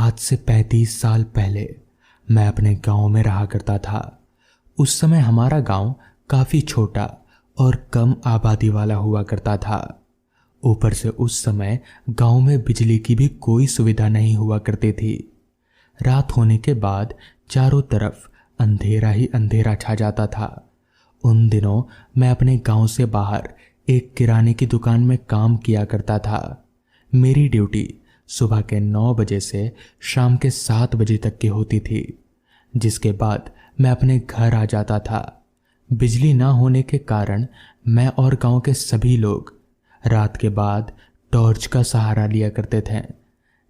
आज से 35 साल पहले मैं अपने गांव में रहा करता था। उस समय हमारा गांव काफ़ी छोटा और कम आबादी वाला हुआ करता था। ऊपर से उस समय गांव में बिजली की भी कोई सुविधा नहीं हुआ करती थी। रात होने के बाद चारों तरफ अंधेरा ही अंधेरा छा जाता था। उन दिनों मैं अपने गांव से बाहर एक किराने की दुकान में काम किया करता था। मेरी ड्यूटी सुबह के 9 बजे से शाम के 7 बजे तक की होती थी, जिसके बाद मैं अपने घर आ जाता था। बिजली ना होने के कारण मैं और गांव के सभी लोग रात के बाद टॉर्च का सहारा लिया करते थे,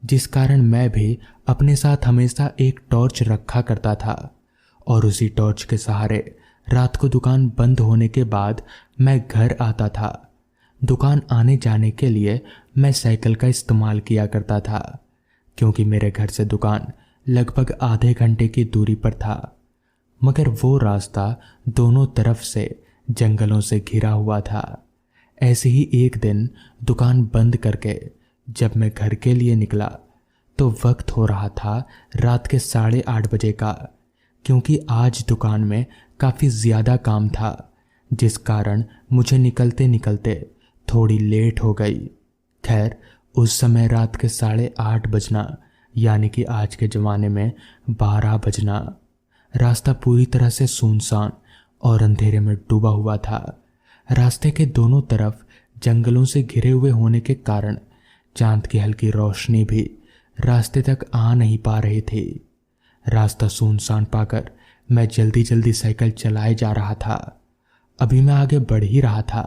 जिस कारण मैं भी अपने साथ हमेशा एक टॉर्च रखा करता था और उसी टॉर्च के सहारे रात को दुकान बंद होने के बाद मैं घर आता था। दुकान आने जाने के लिए मैं साइकिल का इस्तेमाल किया करता था, क्योंकि मेरे घर से दुकान लगभग आधे घंटे की दूरी पर था, मगर वो रास्ता दोनों तरफ से जंगलों से घिरा हुआ था। ऐसे ही एक दिन दुकान बंद करके जब मैं घर के लिए निकला तो वक्त हो रहा था रात के 8:30 बजे का, क्योंकि आज दुकान में काफ़ी ज़्यादा काम था, जिस कारण मुझे निकलते निकलते थोड़ी लेट हो गई। खैर, उस समय रात के 8:30 बजना यानी कि आज के ज़माने में 12 बजना। रास्ता पूरी तरह से सुनसान और अंधेरे में डूबा हुआ था। रास्ते के दोनों तरफ जंगलों से घिरे हुए होने के कारण चांद की हल्की रोशनी भी रास्ते तक आ नहीं पा रही थी। रास्ता सुनसान पाकर मैं जल्दी जल्दी साइकिल चलाए जा रहा था। अभी मैं आगे बढ़ ही रहा था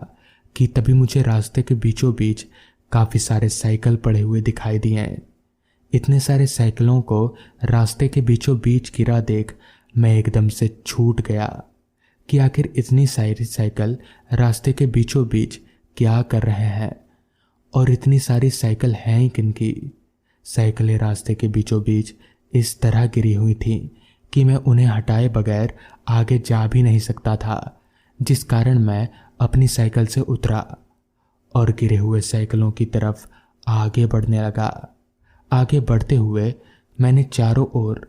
कि तभी मुझे रास्ते के बीचों बीच काफ़ी सारे साइकिल पड़े हुए दिखाई दिए। इतने सारे साइकिलों को रास्ते के बीचों बीच गिरा देख मैं एकदम से छूट गया कि आखिर इतनी सारी साइकिल रास्ते के बीचों बीच क्या कर रहे हैं और इतनी सारी साइकिल हैं किनकी। साइकिलें रास्ते के बीचों बीच इस तरह गिरी हुई थीं कि मैं उन्हें हटाए बगैर आगे जा भी नहीं सकता था, जिस कारण मैं अपनी साइकिल से उतरा और गिरे हुए साइकिलों की तरफ आगे बढ़ने लगा। आगे बढ़ते हुए मैंने चारों ओर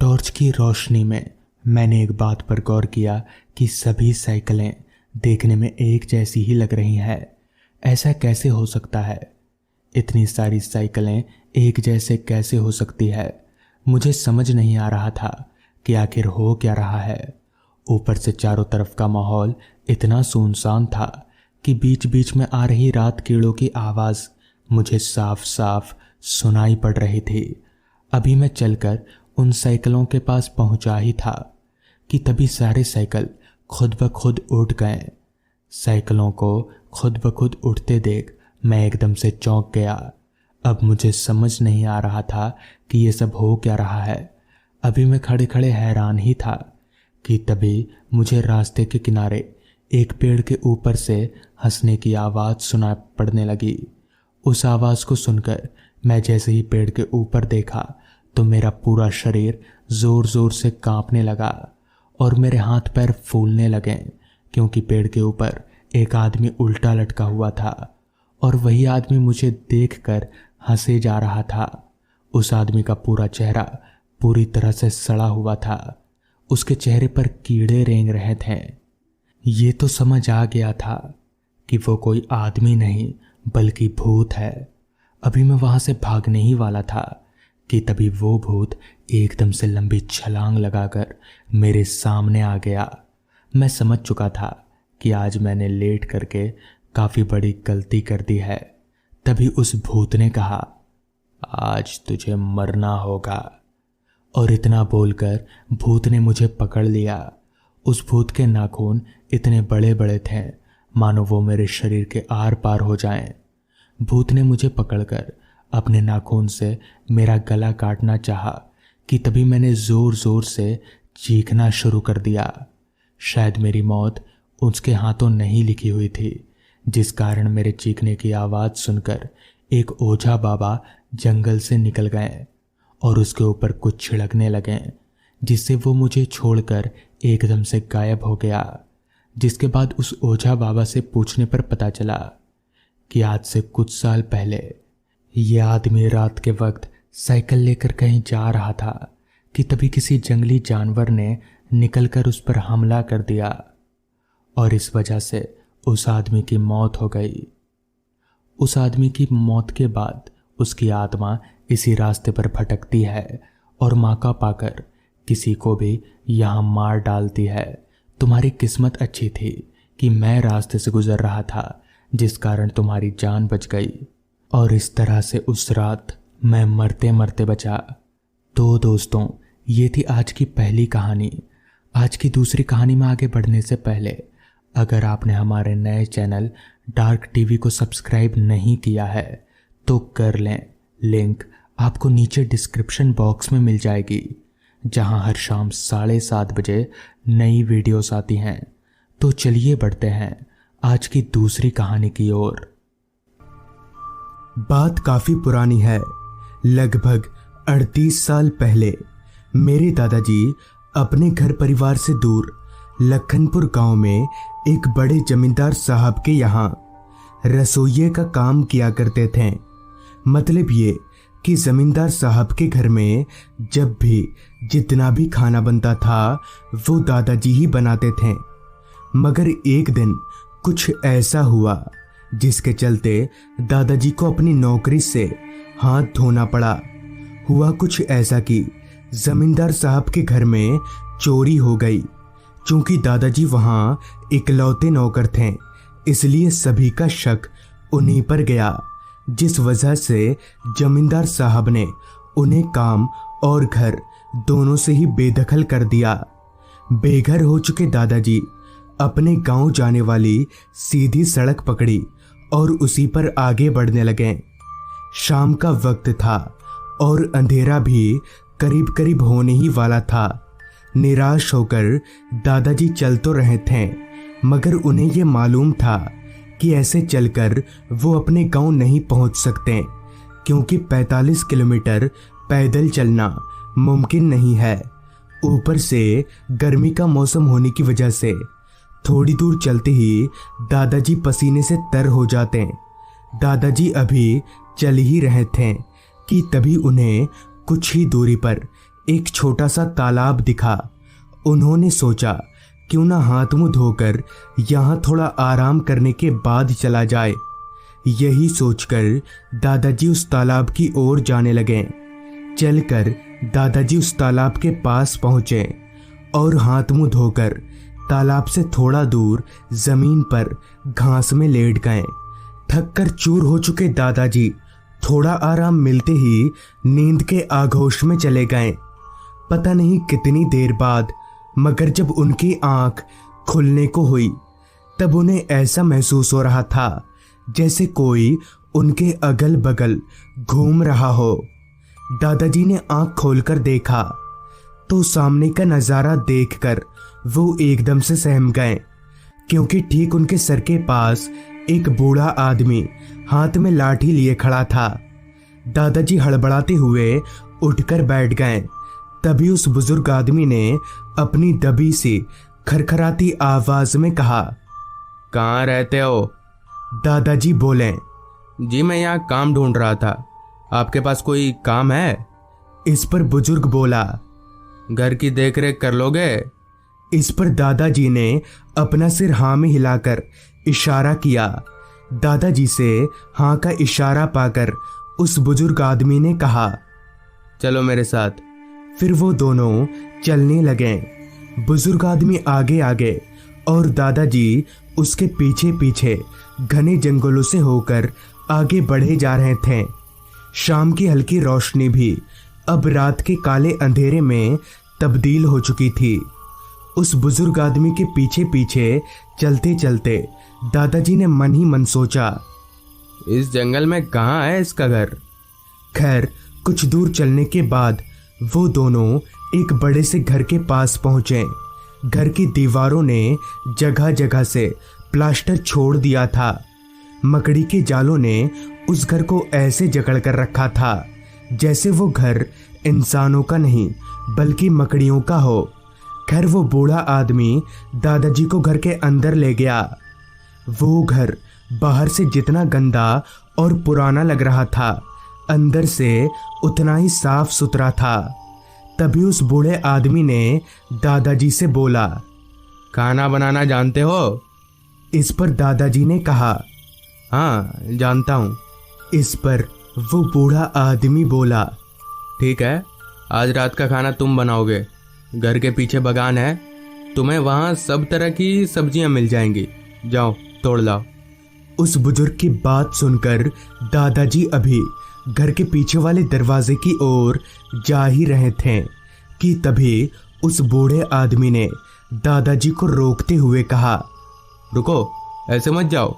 टॉर्च की रोशनी में मैंने एक बात पर गौर किया कि सभी साइकिलें देखने में एक जैसी ही लग रही हैं। ऐसा कैसे हो सकता है? इतनी सारी साइकिलें एक जैसे कैसे हो सकती है? मुझे समझ नहीं आ रहा था कि आखिर हो क्या रहा है। ऊपर से चारों तरफ का माहौल इतना सुनसान था कि बीच बीच में आ रही रात कीड़ों की आवाज़ मुझे साफ साफ सुनाई पड़ रही थी। अभी मैं चलकर उन साइकिलों के पास पहुंचा ही था कि तभी सारे साइकिल खुद ब खुद उठ गए। साइकिलों को खुद ब खुद उठते देख मैं एकदम से चौंक गया। अब मुझे समझ नहीं आ रहा था कि ये सब हो क्या रहा है। अभी मैं खड़े खड़े हैरान ही था कि तभी मुझे रास्ते के किनारे एक पेड़ के ऊपर से हंसने की आवाज़ सुना पड़ने लगी। उस आवाज़ को सुनकर मैं जैसे ही पेड़ के ऊपर देखा तो मेरा पूरा शरीर ज़ोर ज़ोर से कांपने लगा और मेरे हाथ पैर फूलने लगे, क्योंकि पेड़ के ऊपर एक आदमी उल्टा लटका हुआ था और वही आदमी मुझे देखकर हंसे जा रहा था। उस आदमी का पूरा चेहरा पूरी तरह से सड़ा हुआ था। उसके चेहरे पर कीड़े रेंग रहे थे। ये तो समझ आ गया था कि वो कोई आदमी नहीं बल्कि भूत है। अभी मैं वहां से भागने ही वाला था कि तभी वो भूत एकदम से लंबी छलांग लगाकर मेरे सामने आ गया। मैं समझ चुका था कि आज मैंने लेट करके काफ़ी बड़ी गलती कर दी है। तभी उस भूत ने कहा, आज तुझे मरना होगा। और इतना बोलकर भूत ने मुझे पकड़ लिया। उस भूत के नाखून इतने बड़े बड़े थे मानो वो मेरे शरीर के आर पार हो जाएं। भूत ने मुझे पकड़कर अपने नाखून से मेरा गला काटना चाहा कि तभी मैंने ज़ोर ज़ोर से चीखना शुरू कर दिया। शायद मेरी मौत उसके हाथों नहीं लिखी हुई थी, जिस कारण मेरे चीखने की आवाज़ सुनकर एक ओझा बाबा जंगल से निकल गए और उसके ऊपर कुछ छिड़कने लगे, जिससे वो मुझे छोड़कर एकदम से गायब हो गया। जिसके बाद उस ओझा बाबा से पूछने पर पता चला कि आज से कुछ साल पहले ये आदमी रात के वक्त साइकिल लेकर कहीं जा रहा था कि तभी किसी जंगली जानवर ने निकलकर उस पर हमला कर दिया और इस वजह से उस आदमी की मौत हो गई। उस आदमी की मौत के बाद उसकी आत्मा इसी रास्ते पर भटकती है और मौका पाकर किसी को भी यहाँ मार डालती है। तुम्हारी किस्मत अच्छी थी कि मैं रास्ते से गुजर रहा था, जिस कारण तुम्हारी जान बच गई और इस तरह से उस रात मैं मरते मरते बचा। तो दोस्तों, ये थी आज की पहली कहानी। आज की दूसरी कहानी में आगे बढ़ने से पहले अगर आपने हमारे नए चैनल डार्क टीवी को सब्सक्राइब नहीं किया है तो कर लें। लिंक आपको नीचे डिस्क्रिप्शन बॉक्स में मिल जाएगी, जहां हर शाम 7:30 बजे नई वीडियोस आती हैं। तो चलिए बढ़ते हैं आज की दूसरी कहानी की ओर। बात काफी पुरानी है। लगभग 38 साल पहले मेरे दादाजी अपने घर परिवार से दूर लखनपुर गांव में एक बड़े जमींदार साहब के यहाँ रसोइये का काम किया करते थे। मतलब ये कि जमींदार साहब के घर में जब भी जितना भी खाना बनता था वो दादाजी ही बनाते थे। मगर एक दिन कुछ ऐसा हुआ जिसके चलते दादाजी को अपनी नौकरी से हाथ धोना पड़ा। हुआ कुछ ऐसा कि जमींदार साहब के घर में चोरी हो गई। चूंकि दादाजी वहां इकलौते नौकर थे, इसलिए सभी का शक उन्हीं पर गया, जिस वजह से जमींदार साहब ने उन्हें काम और घर दोनों से ही बेदखल कर दिया। बेघर हो चुके दादाजी अपने गांव जाने वाली सीधी सड़क पकड़ी और उसी पर आगे बढ़ने लगे। शाम का वक्त था और अंधेरा भी करीब करीब होने ही वाला था। निराश होकर दादाजी चल तो रहे थे, मगर उन्हें ये मालूम था कि ऐसे चलकर वो अपने गांव नहीं पहुंच सकते, क्योंकि 45 किलोमीटर पैदल चलना मुमकिन नहीं है। ऊपर से गर्मी का मौसम होने की वजह से थोड़ी दूर चलते ही दादाजी पसीने से तर हो जाते। दादाजी अभी चल ही रहे थे कि तभी उन्हें कुछ ही दूरी पर एक छोटा सा तालाब दिखा। उन्होंने सोचा क्यों ना हाथ मुंह धोकर यहाँ थोड़ा आराम करने के बाद चला जाए। यही सोचकर दादाजी उस तालाब की ओर जाने लगे। चलकर दादाजी उस तालाब के पास पहुंचे और हाथ मुंह धोकर तालाब से थोड़ा दूर जमीन पर घास में लेट गए। थककर चूर हो चुके दादाजी थोड़ा आराम मिलते ही नींद के आगोश में चले गए। पता नहीं कितनी देर बाद, मगर जब उनकी आंख खुलने को हुई तब उन्हें ऐसा महसूस हो रहा था जैसे कोई उनके अगल बगल घूम रहा हो। दादाजी ने आंख खोलकर देखा तो सामने का नजारा देखकर वो एकदम से सहम गए, क्योंकि ठीक उनके सर के पास एक बूढ़ा आदमी हाथ में लाठी लिए खड़ा था। दादाजी हड़बड़ाते हुए उठकर बैठ गए। तभी उस बुजुर्ग आदमी ने अपनी दबी सी खरखराती आवाज में कहा, कहाँ रहते हो? दादाजी बोले, जी मैं यहाँ काम ढूंढ रहा था, आपके पास कोई काम है? इस पर बुजुर्ग बोला, घर की देखरेख कर लोगे? इस पर दादाजी ने अपना सिर हाँ में हिलाकर इशारा किया। दादाजी से हाँ का इशारा पाकर उस बुजुर्ग आदमी ने कहा, चलो मेरे साथ। फिर वो दोनों चलने लगे। बुजुर्ग आदमी आगे आगे और दादाजी उसके पीछे पीछे घने जंगलों से होकर आगे बढ़े जा रहे थे। शाम की हल्की रोशनी भी अब रात के काले अंधेरे में तब्दील हो चुकी थी। उस बुजुर्ग आदमी के पीछे पीछे चलते चलते दादाजी ने मन ही मन सोचा, इस जंगल में कहाँ है इसका घर? खैर कुछ दूर चलने के बाद वो दोनों एक बड़े से घर के पास पहुंचे। घर की दीवारों ने जगह जगह से प्लास्टर छोड़ दिया था। मकड़ी के जालों ने उस घर को ऐसे जकड़ कर रखा था जैसे वो घर इंसानों का नहीं बल्कि मकड़ियों का हो। खैर वो बूढ़ा आदमी दादाजी को घर के अंदर ले गया। वो घर बाहर से जितना गंदा और पुराना लग रहा था, अंदर से उतना ही साफ सुथरा था। तभी उस बूढ़े आदमी ने दादाजी से बोला, खाना बनाना जानते हो? इस पर दादाजी ने कहा, हाँ जानता हूँ। इस पर वो बूढ़ा आदमी बोला, ठीक है, आज रात का खाना तुम बनाओगे। घर के पीछे बागान है, तुम्हें वहाँ सब तरह की सब्जियाँ मिल जाएंगी, जाओ तोड़ लाओ। उस बुजुर्ग की बात सुनकर दादाजी अभी घर के पीछे वाले दरवाजे की ओर जा ही रहे थे कि तभी उस बूढ़े आदमी ने दादाजी को रोकते हुए कहा, रुको, ऐसे मत जाओ,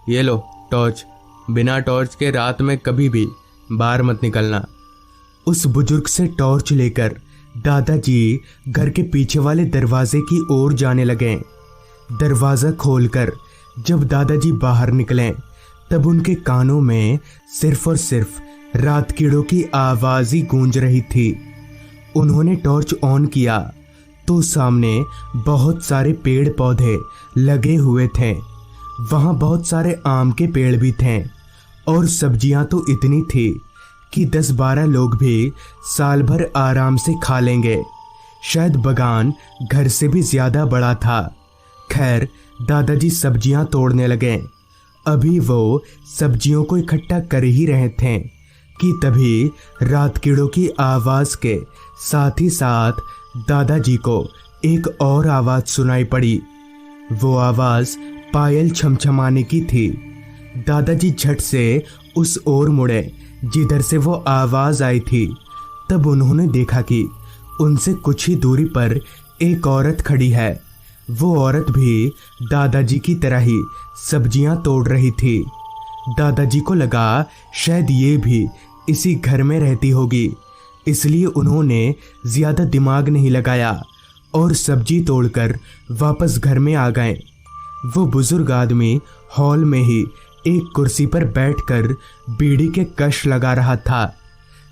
ये लो टॉर्च। बिना टॉर्च के रात में कभी भी बाहर मत निकलना। उस बुजुर्ग से टॉर्च लेकर दादाजी घर के पीछे वाले दरवाजे की ओर जाने लगे। दरवाज़ा खोलकर जब दादाजी बाहर निकले तब उनके कानों में सिर्फ और सिर्फ रात कीड़ों की आवाज़ ही गूंज रही थी। उन्होंने टॉर्च ऑन किया तो सामने बहुत सारे पेड़ पौधे लगे हुए थे। वहाँ बहुत सारे आम के पेड़ भी थे और सब्जियाँ तो इतनी थी कि 10-12 लोग भी साल भर आराम से खा लेंगे। शायद बागान घर से भी ज़्यादा बड़ा था। खैर, दादाजी सब्जियां तोड़ने लगे। अभी वो सब्जियों को इकट्ठा कर ही रहे थे कि तभी रात कीड़ों की आवाज़ के साथ ही साथ दादाजी को एक और आवाज़ सुनाई पड़ी। वो आवाज़ पायल छमछमाने की थी। दादाजी झट से उस ओर मुड़े जिधर से वो आवाज़ आई थी। तब उन्होंने देखा कि उनसे कुछ ही दूरी पर एक औरत खड़ी है। वो औरत भी दादाजी की तरह ही सब्जियां तोड़ रही थी। दादाजी को लगा शायद ये भी इसी घर में रहती होगी, इसलिए उन्होंने ज़्यादा दिमाग नहीं लगाया और सब्जी तोड़कर वापस घर में आ गए। वो बुजुर्ग आदमी हॉल में ही एक कुर्सी पर बैठकर बीड़ी के कश लगा रहा था।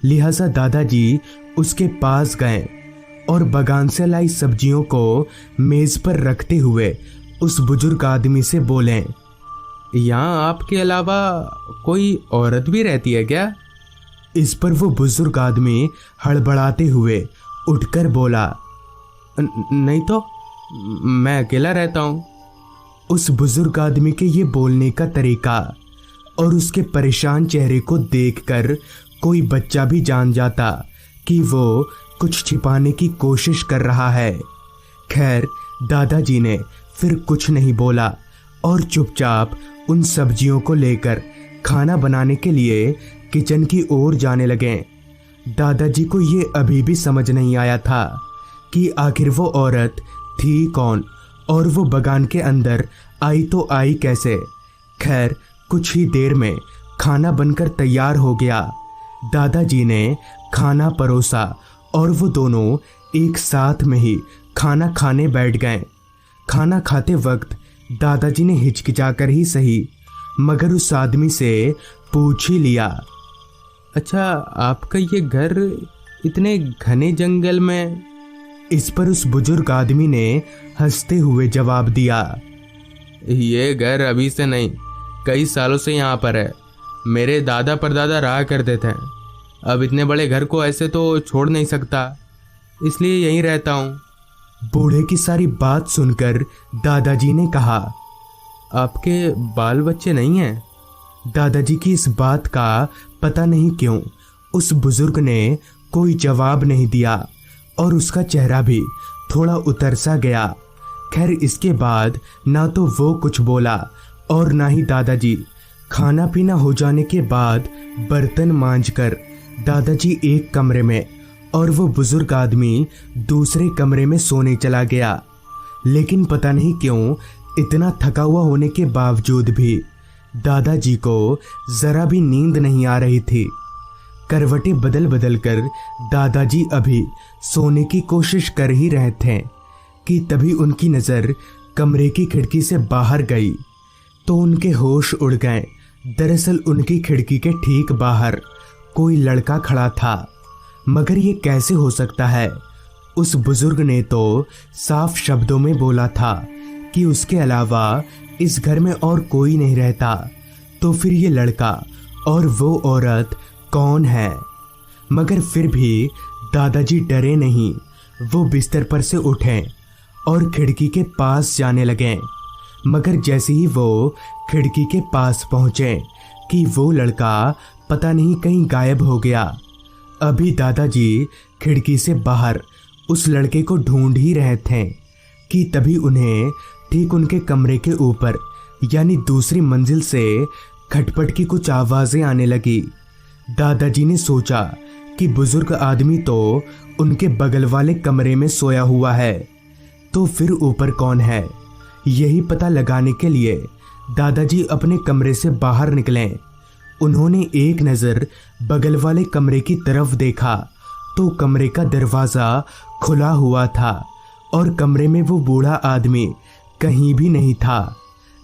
लिहाजा दादाजी उसके पास गए और बागान से लाई सब्जियों को मेज पर रखते हुए उस बुजुर्ग आदमी से बोले, यहाँ आपके अलावा कोई औरत भी रहती है क्या? इस पर वो बुजुर्ग आदमी हड़बड़ाते हुए उठकर बोला, नहीं तो, मैं अकेला रहता हूँ। उस बुजुर्ग आदमी के ये बोलने का तरीका और उसके परेशान चेहरे को देखकर कोई बच्चा भी जान जाता कि वो कुछ छिपाने की कोशिश कर रहा है। खैर, दादाजी ने फिर कुछ नहीं बोला और चुपचाप उन सब्जियों को लेकर खाना बनाने के लिए किचन की ओर जाने लगे। दादाजी को ये अभी भी समझ नहीं आया था कि आखिर वो औरत थी कौन और वो बागान के अंदर आई तो आई कैसे। खैर, कुछ ही देर में खाना बनकर तैयार हो गया। दादाजी ने खाना परोसा और वो दोनों एक साथ में ही खाना खाने बैठ गए। खाना खाते वक्त दादाजी ने हिचकिचाकर ही सही मगर उस आदमी से पूछ ही लिया, अच्छा, आपका ये घर इतने घने जंगल में? इस पर उस बुजुर्ग आदमी ने हंसते हुए जवाब दिया, ये घर अभी से नहीं, कई सालों से यहाँ पर है। मेरे दादा परदादा रहा करते थे। अब इतने बड़े घर को ऐसे तो छोड़ नहीं सकता, इसलिए यहीं रहता हूँ। बूढ़े की सारी बात सुनकर दादाजी ने कहा, आपके बाल बच्चे नहीं हैं? दादाजी की इस बात का पता नहीं क्यों उस बुजुर्ग ने कोई जवाब नहीं दिया और उसका चेहरा भी थोड़ा उतर सा गया। खैर, इसके बाद ना तो वो कुछ बोला और ना ही दादाजी। खाना पीना हो जाने के बाद बर्तन मांजकर दादाजी एक कमरे में और वो बुजुर्ग आदमी दूसरे कमरे में सोने चला गया। लेकिन पता नहीं क्यों इतना थका हुआ होने के बावजूद भी दादाजी को जरा भी नींद नहीं आ रही थी। करवटें बदल बदल कर दादाजी अभी सोने की कोशिश कर ही रहे थे कि तभी उनकी नज़र कमरे की खिड़की से बाहर गई तो उनके होश उड़ गए। दरअसल उनकी खिड़की के ठीक बाहर कोई लड़का खड़ा था। मगर ये कैसे हो सकता है? उस बुजुर्ग ने तो साफ शब्दों में बोला था कि उसके अलावा इस घर में और कोई नहीं रहता। तो फिर ये लड़का और वो औरत कौन है, मगर फिर भी दादाजी डरे नहीं। वो बिस्तर पर से उठे और खिड़की के पास जाने लगे। मगर जैसे ही वो खिड़की के पास पहुंचे कि वो लड़का पता नहीं कहीं गायब हो गया। अभी दादाजी खिड़की से बाहर उस लड़के को ढूंढ ही रहे थे कि तभी उन्हें ठीक उनके कमरे के ऊपर यानी दूसरी मंजिल से खटपट की कुछ आवाजें आने लगी। दादाजी ने सोचा कि बुजुर्ग आदमी तो उनके बगल वाले कमरे में सोया हुआ है, तो फिर ऊपर कौन है। यही पता लगाने के लिए दादाजी अपने कमरे से बाहर निकले। उन्होंने एक नज़र बगल वाले कमरे की तरफ देखा तो कमरे का दरवाज़ा खुला हुआ था और कमरे में वो बूढ़ा आदमी कहीं भी नहीं था।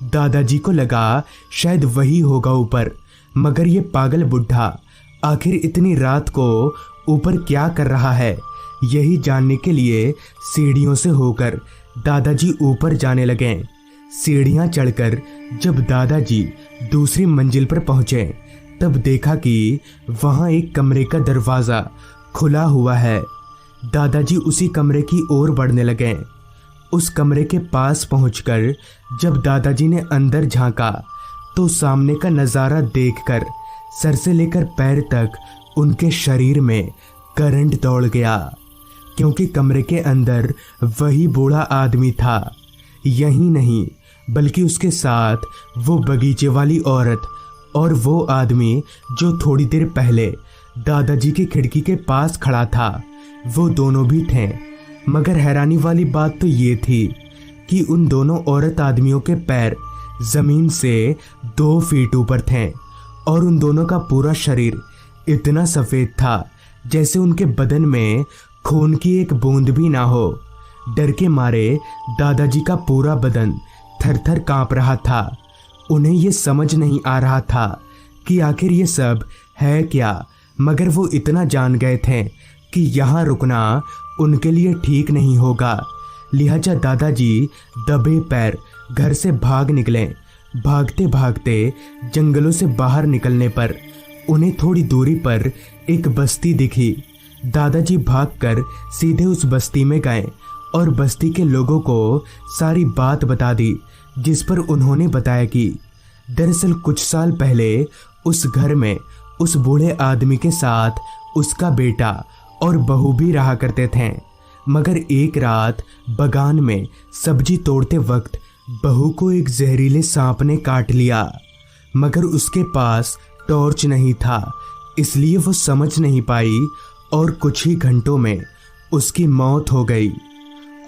दादाजी को लगा शायद वही होगा ऊपर, मगर ये पागल बुढ़ा आखिर इतनी रात को ऊपर क्या कर रहा है। यही जानने के लिए सीढ़ियों से होकर दादाजी ऊपर जाने लगे। सीढ़ियां चढ़कर जब दादाजी दूसरी मंजिल पर पहुंचे तब देखा कि वहां एक कमरे का दरवाज़ा खुला हुआ है। दादाजी उसी कमरे की ओर बढ़ने लगे। उस कमरे के पास पहुंचकर जब दादाजी ने अंदर झांका तो सामने का नज़ारा देखकर सर से लेकर पैर तक उनके शरीर में करंट दौड़ गया, क्योंकि कमरे के अंदर वही बूढ़ा आदमी था। यही नहीं बल्कि उसके साथ वो बगीचे वाली औरत और वो आदमी जो थोड़ी देर पहले दादाजी की खिड़की के पास खड़ा था, वो दोनों भी थे। मगर हैरानी वाली बात तो ये थी कि उन दोनों औरत आदमियों के पैर जमीन से 2 फीट ऊपर थे और उन दोनों का पूरा शरीर इतना सफ़ेद था जैसे उनके बदन में खून की एक बूंद भी ना हो। डर के मारे दादाजी का पूरा बदन थर-थर कांप रहा था। उन्हें ये समझ नहीं आ रहा था कि आखिर ये सब है क्या, मगर वो इतना जान गए थे कि यहाँ रुकना उनके लिए ठीक नहीं होगा। लिहाजा दादाजी दबे पैर घर से भाग निकले। भागते भागते जंगलों से बाहर निकलने पर उन्हें थोड़ी दूरी पर एक बस्ती दिखी। दादाजी भागकर सीधे उस बस्ती में गए और बस्ती के लोगों को सारी बात बता दी, जिस पर उन्होंने बताया कि दरअसल कुछ साल पहले उस घर में उस बूढ़े आदमी के साथ उसका बेटा और बहू भी रहा करते थे। मगर एक रात बगान में सब्जी तोड़ते वक्त बहू को एक जहरीले सांप ने काट लिया, मगर उसके पास टॉर्च नहीं था, इसलिए वो समझ नहीं पाई और कुछ ही घंटों में उसकी मौत हो गई।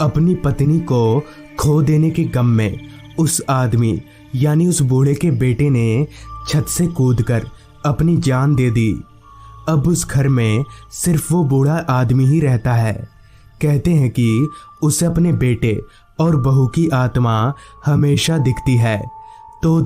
अपनी पत्नी को खो देने के गम में उस आदमी यानी उस बूढ़े के बेटे ने छत से कूदकर अपनी जान दे दी। अब उस घर में सिर्फ वो बूढ़ा आदमी ही रहता है। कहते हैं कि उसे अपने बेटे और बहू की आत्मा हमेशा दिखती है। तो